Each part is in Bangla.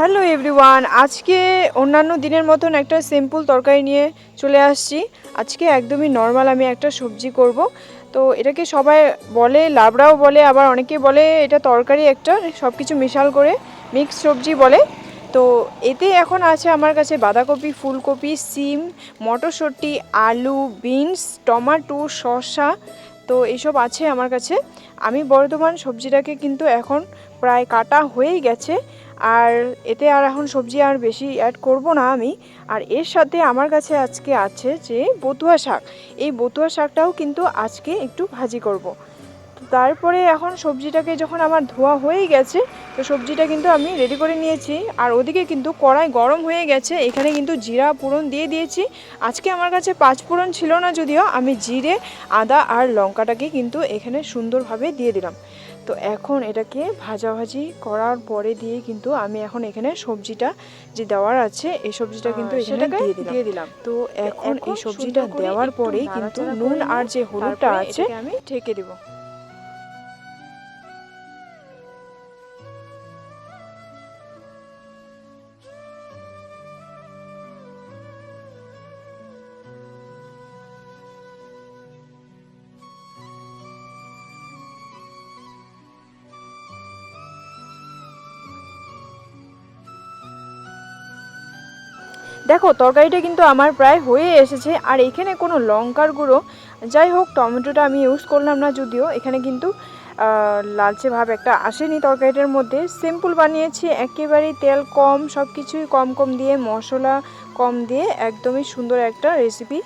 হ্যালো এভরিওয়ান, আজকে অন্যান্য দিনের মতন একটা সিম্পল তরকারি নিয়ে চলে আসছি। আজকে একদমই নর্মাল আমি একটা সবজি করব। তো এটাকে সবাই বলে লাবড়াও বলে, আবার অনেকে বলে এটা তরকারি একটা, সব কিছু মিশাল করে মিক্স সবজি বলে। তো এতে এখন আছে আমার কাছে বাঁধাকপি, ফুলকপি, সিম, মটরশুঁটি, আলু, বিনস, টমেটো, শসা। তো এইসব আছে আমার কাছে। আমি বর্তমান সবজিটাকে কিন্তু এখন প্রায় কাটা হয়েই গেছে। আর এতে আর এখন সবজি আর বেশি অ্যাড করব না আমি। আর এর সাথে আমার কাছে আজকে আছে যে বতুয়া শাক। এই বতুয়া শাকটাও কিন্তু আজকে একটু ভাজি করব। তো তারপরে এখন সবজিটাকে যখন আমার ধোয়া হয়েই গেছে, তো সবজিটা কিন্তু আমি রেডি করে নিয়েছি। আর ওদিকে কিন্তু কড়াই গরম হয়ে গেছে, এখানে কিন্তু জিরা ফোড়ন দিয়ে দিয়েছি। আজকে আমার কাছে 5 ফোড়ন ছিল না, যদিও আমি জিরে, আদা আর লঙ্কাটাকে কিন্তু এখানে সুন্দরভাবে দিয়ে দিলাম। তো এখন এটাকে ভাজাভাজি করার পরে দিয়ে কিন্তু আমি এখন এখানে সবজিটা যে দেওয়ার আছে এই সবজিটা কিন্তু এখানে দিয়ে দিলাম। তো এখন এই সবজিটা দেওয়ার পরেই কিন্তু নুন আর যে হলুদটা আছে আমি ঢেকে দেবো। দেখো তরকারিটা কিন্তু আমার প্রায় হয়ে এসেছে। আর এখানে কোনো লঙ্কার গুঁড়ো, যাই হোক টমেটোটা আমি ইউজ করলাম না, যদিও এখানে কিন্তু লালচে ভাব একটা আসেনি তরকারিটার মধ্যে। সিম্পল বানিয়েছি, একেবারেই তেল কম, সব কিছুই কম কম দিয়ে, মশলা কম দিয়ে একদমই সুন্দর একটা রেসিপি,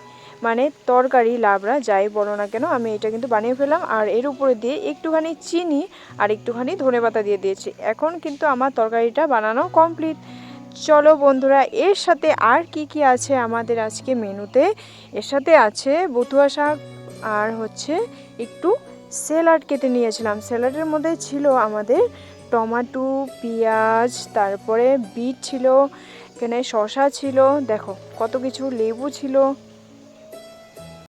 মানে তরকারি লাবড়া যাই বলো না কেন, আমি এটা কিন্তু বানিয়ে ফেলাম। আর এর উপরে দিয়ে একটুখানি চিনি আর একটুখানি ধনেপাতা দিয়ে দিয়েছি। এখন কিন্তু আমার তরকারিটা বানানো কমপ্লিট। চলো বন্ধুরা, এর সাথে আর কি কি আছে আমাদের আজকে মেনুতে। এর সাথে আছে বতুয়া শাক, আর হচ্ছে একটু স্যালাড কেটে নিয়েছিলাম। স্যালাডের মধ্যে ছিল আমাদের টমেটো, পেঁয়াজ, তারপরে বিট ছিল, এখানে শসা ছিল, দেখো কত কিছু, লেবু ছিল,